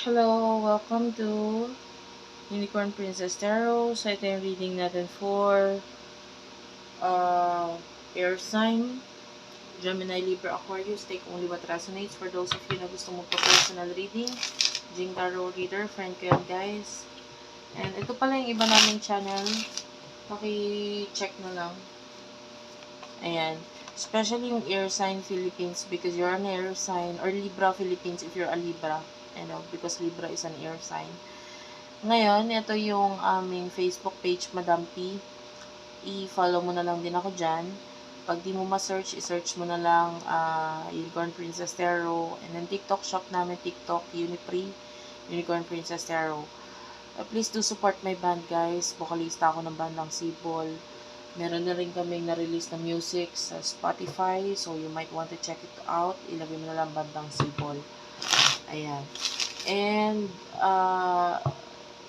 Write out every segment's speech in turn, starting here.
Hello, welcome to Unicorn Princess Tarot. So ito yung reading natin for uh, air sign, Gemini, Libra, Aquarius. Take only what resonates. For those of you na gusto mo pa personal reading, Jing Tarot Reader, friend ko yan guys. And ito pala yung iba naming channel. Paki-check na lang. Ayan. Especially yung air sign Philippines because you're an air sign, or Libra Philippines if you're a Libra. Because Libra is an air sign. Ngayon, ito yung aming Facebook page, Madam P. I-follow mo na lang din ako dyan. Pag di mo ma-search, i-search mo na lang Unicorn Princess Tarot. And then TikTok shop namin, TikTok, Unipri, Unicorn Princess Tarot. Please do support my band guys. Vocalista ako ng bandang Sibol. Meron na rin kaming na-release na music sa Spotify. So you might want to check it out. Ilagay mo na lang bandang Sibol. Ayan. And,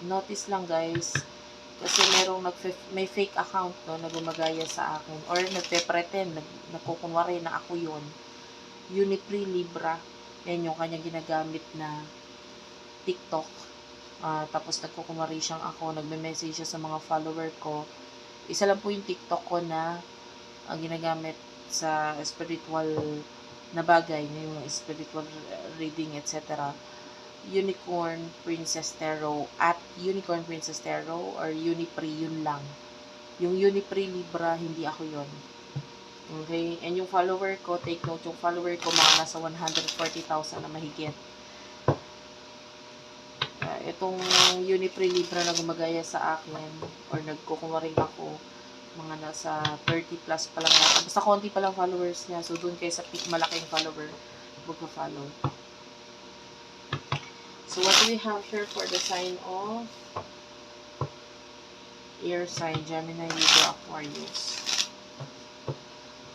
notice lang guys, kasi may fake account no, na gumagaya sa akin or nagpe-pretend, nagkukunwari na ako yun. Unipri Libra, yan yung kanyang ginagamit na TikTok. Tapos nagkukunwari siyang ako, nagme-message siya sa mga follower ko. Isa lang po yung TikTok ko na ginagamit sa spiritual na bagay, yung spiritual reading, etc. Unicorn Princess Tarot at Unicorn Princess Tarot or Unipri, yun lang. Yung Unipri Libra, hindi ako yun. Okay? And yung follower ko, take note, yung follower ko mga nasa 140,000 na mahigit. Itong Unipri Libra na gumagaya sa akin or nagkukunwaring ako, mga nasa 30 plus pa lang yata. Basta konti pa lang followers niya. So, dun kayo sa malaking follower, magpa-follow. So, what do we have here for the sign of air sign, Gemini, Libra, Aquarius?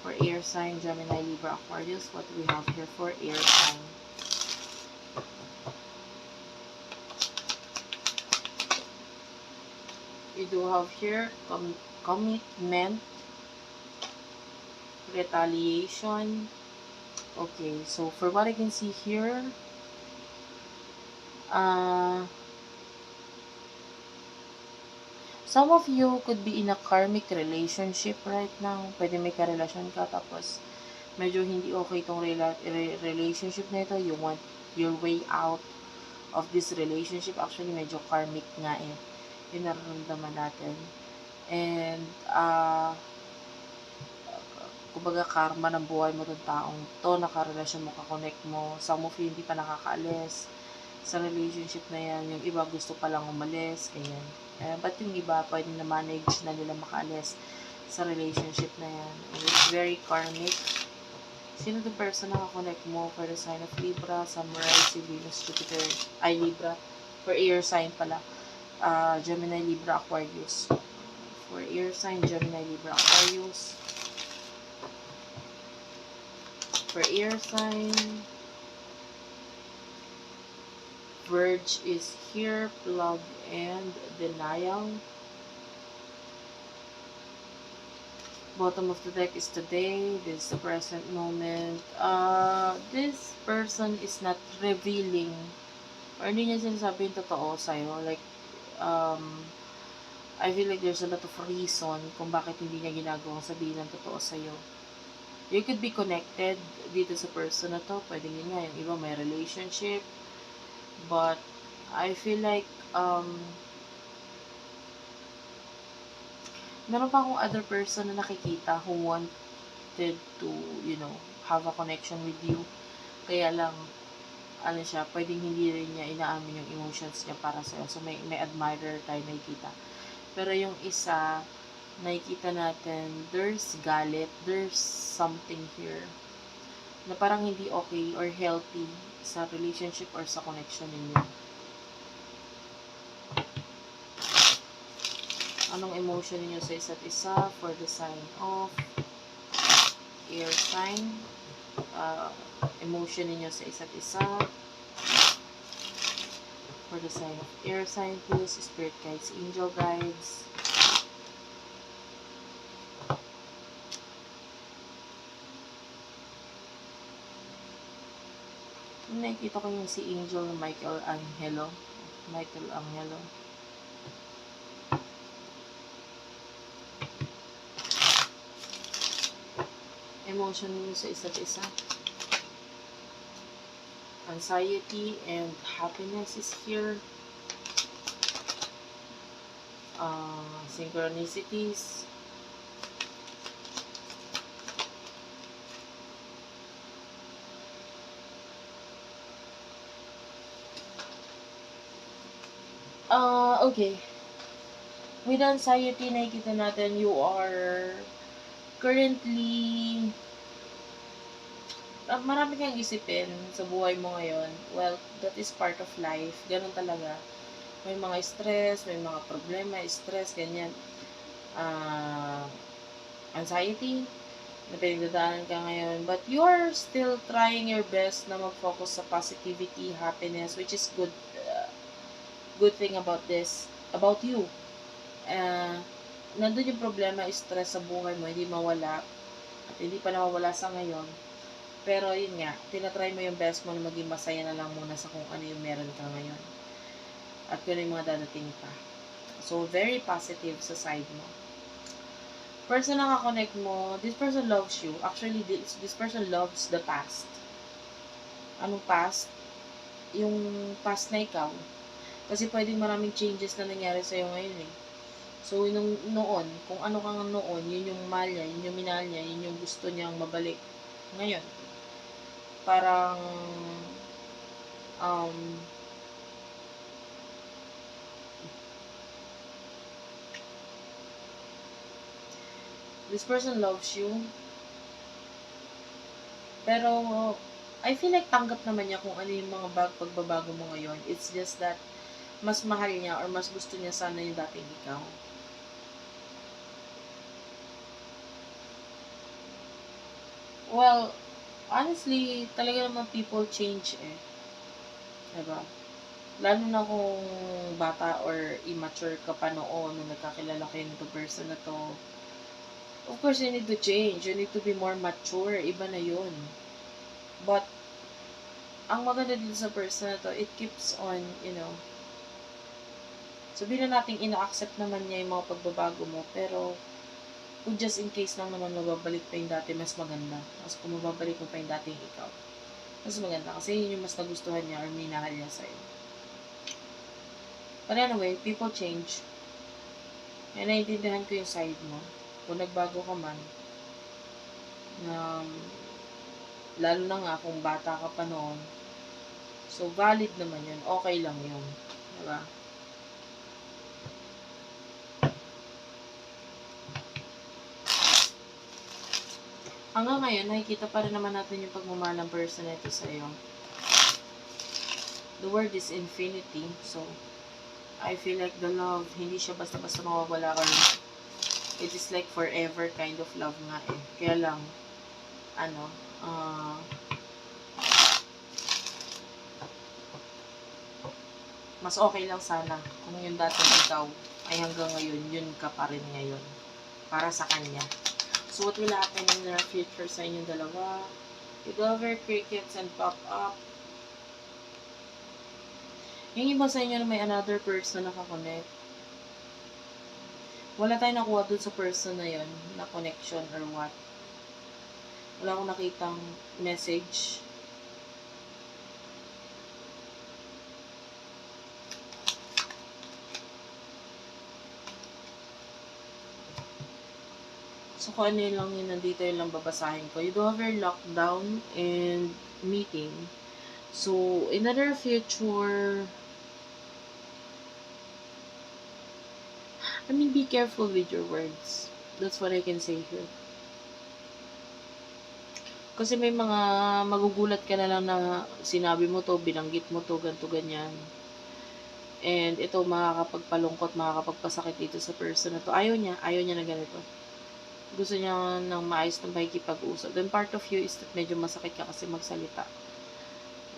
For air sign, Gemini, Libra, Aquarius, what do we have here for air sign? You do have here commitment, retaliation. Okay, so for what I can see here, some of you could be in a karmic relationship right now. Pwede may karelasyon ka, tapos medyo hindi okay itong relationship na ito. You want your way out of this relationship. Actually, medyo karmic nga eh. Yung nararamdaman natin. And, kumbaga karma ng buhay mo itong taong to, nakarelasyon mo, kakonect mo. Some of you hindi pa nakakaalis sa relationship na yan. Yung iba gusto pa lang umalis, ganyan. But yung iba, pwede na manage na nila makaalis sa relationship na yan. And it's very karmic. Sino the person na connect mo for the sign of Libra, Samurai, si Venus, Jupiter, ay Libra, for air sign pala, Gemini, Libra, Aquarius. For air sign, Gemini, Libra, Aquarius. For air sign, Verge is here, plug and denial. Bottom of the deck is today. This is the present moment. This person is not revealing or hindi niya sinasabi yung totoo sa'yo. Like, I feel like there's a lot of reason kung bakit hindi niya ginagawang sabihin ng totoo sa'yo. You could be connected dito sa person na to. Pwede nga, yung iba may relationship. But, I feel like, meron pa akong other person na nakikita who wanted to, have a connection with you. Kaya lang, siya, pwedeng hindi rin niya inaamin yung emotions niya para sa'yo. So, may admirer tayo nakikita. Pero yung isa, nakikita natin, there's galit, there's something here na parang hindi okay or healthy sa relationship or sa connection ninyo. Anong emotion niyo sa isa't isa for the sign of air sign? Emotion niyo sa isa't isa for the sign of air sign, please. Spirit guides, angel guides. nakikita ko yung si Angel Michael Angelo. Michael Angelo. Emotion mo sa isa't isa. Anxiety and happiness is here. Synchronicities. Okay. With anxiety, nakikita natin you are currently marami kang isipin sa buhay mo ngayon. Well, that is part of life. Ganun talaga. May mga stress, may mga problema, stress, ganyan. Anxiety, na pinagdadaanan ka ngayon. But you are still trying your best na mag-focus sa positivity, happiness, which is good. Good thing about this, about you. Nandun yung problema, stress sa buhay mo, hindi mawala. At hindi pa nawawala sa ngayon. Pero yun nga, tinatry mo yung best mo na maging masaya na lang muna sa kung ano yung meron ka ngayon. At kung ano yung mga dadating pa. So, very positive sa side mo. Person na nakakonect mo, this person loves you. Actually, this person loves the past. Anong past? Yung past na ikaw. Kasi pwedeng maraming changes na nangyari sa'yo ngayon eh. So, noon, kung ano kang noon, yun yung mahal niya, yun yung minahal niya, yun yung gusto niyang mabalik. Ngayon, parang this person loves you, pero I feel like tanggap naman niya kung ano yung mga pagbabago mo ngayon. It's just that mas mahal niya or mas gusto niya sana yung dating ikaw. Well, honestly, talaga naman people change eh. Diba? Lalo na kung bata or immature ka pa noon nung nagkakilala kayo nito person na to. Of course, you need to change. You need to be more mature. Iba na yun. But, ang maganda dito sa person na to, it keeps on, sabihin na natin ina-accept naman niya yung mga pagbabago mo, pero kung just in case lang naman mababalik pa yung dati, mas maganda. Tapos kung mababalik mo pa yung dating ikaw, mas maganda. Kasi yun yung mas nagustuhan niya or minahal niya sa'yo. But anyway, people change. And naiintindihan ko yung side mo. Kung nagbago ka man, lalo na nga kung bata ka pa noon, so valid naman yun. Okay lang yun. Diba? Hanggang ngayon, nakikita pa rin naman natin yung pagmamahal ng person na ito sa'yo. The word is infinity. So, I feel like the love, hindi siya basta-basta mawawala or it is like forever kind of love nga eh. Kaya lang, mas okay lang sana kung yung dating ikaw ay hanggang ngayon, yun ka pa rin ngayon. Para sa kanya. So, what will happen in the future sa inyong dalawa? You over crickets and pop up. Yung iba sa inyo na may another person na nakakonect. Wala tayong nakuha dun sa person na yon na connection or what. Wala akong nakitang message. So, kung ano yun lang yun, nandito yun lang babasahin ko. You do have your lockdown and meeting. So, in the near future, be careful with your words. That's what I can say here. Kasi may mga magugulat ka na lang na sinabi mo to, binanggit mo to, ganto ganyan. And ito makakapagpalungkot, makakapagpasakit dito sa person na to. Ayaw niya na ganito. Gusto niya ng maayos na pakikipag-usap. Then part of you is that medyo masakit ka kasi magsalita.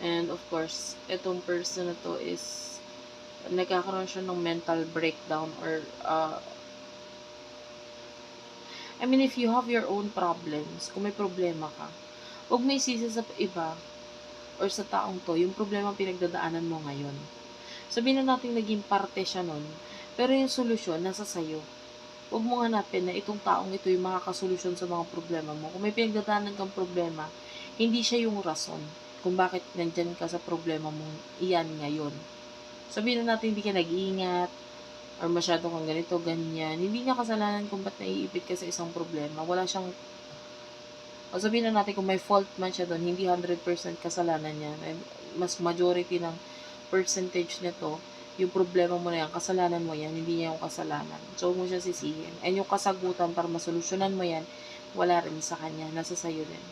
And of course, itong person na to is nagkakaroon siya ng mental breakdown or if you have your own problems, kung may problema ka, huwag may isisi sa iba. or sa taong to, yung problema pinagdadaanan mo ngayon. Sabihin na natin naging parte siya nun, pero yung solusyon nasa sayo. Huwag mong hanapin na itong taong ito yung makakasolusyon sa mga problema mo. Kung may pinagdadaanan kang problema, hindi siya yung rason kung bakit nandyan ka sa problema mong iyan ngayon. Sabihin na natin hindi ka nag-iingat, or masyado kang ganito, ganyan. Hindi niya kasalanan kung ba't naiipit ka sa isang problema. Wala siyang, o sabihin na natin kung may fault man siya doon, hindi 100% kasalanan niya. Mas majority ng percentage nito, yung problema mo na yan, kasalanan mo yan, hindi niya yung kasalanan. So, huwag mo siya sisihin. And yung kasagutan para masolusyonan mo yan, wala rin sa kanya. Nasa sayo din.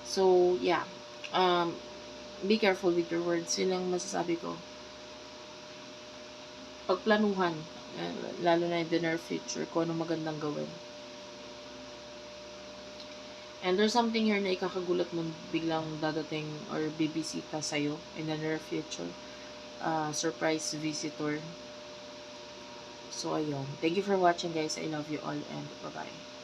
So, yeah. Be careful with your words. Yun lang masasabi ko. Pagplanuhan, lalo na in the near future, kung ano magandang gawin. And there's something here na ikakagulat mo biglang dadating or bibisita sa'yo in the near future. Surprise visitor. So, ayun. Thank you for watching, guys. I love you all and bye-bye.